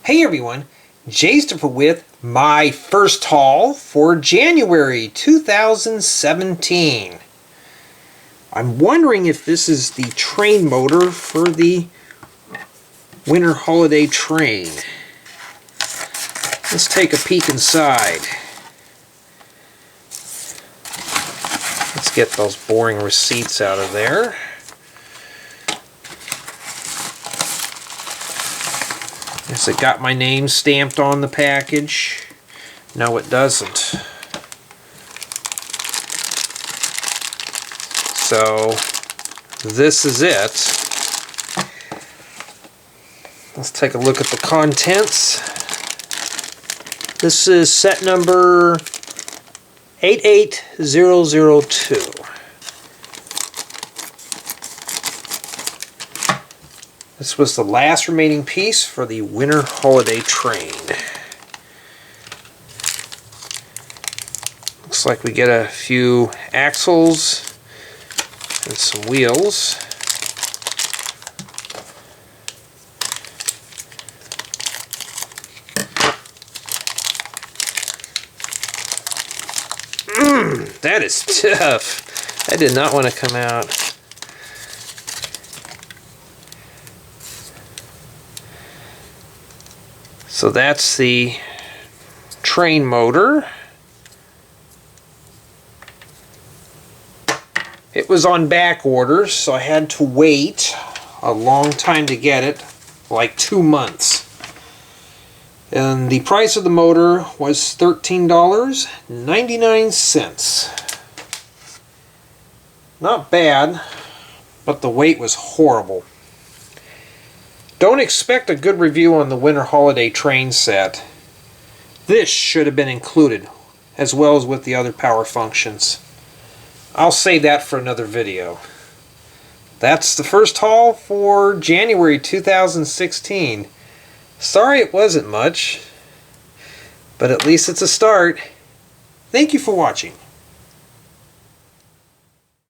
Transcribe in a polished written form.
Hey everyone, Jayster with my first haul for January 2017. I'm wondering if this is the train motor for the winter holiday train. Let's take a peek inside. Let's get those boring receipts out of there. Yes, it got my name stamped on the package. No, it doesn't. So, this is it. Let's take a look at the contents. This is set number 88002. This was the last remaining piece for the winter holiday train. Looks like we get a few axles and some wheels. That is tough. That did not want to come out. So that's the train motor. It was on back order, so I had to wait a long time to get it, like 2 months. And the price of the motor was $13.99. Not bad, but the wait was horrible. Don't expect a good review on the winter holiday train set. This should have been included, as well as with the other power functions. I'll save that for another video. That's the first haul for January 2016. Sorry it wasn't much, but at least it's a start. Thank you for watching.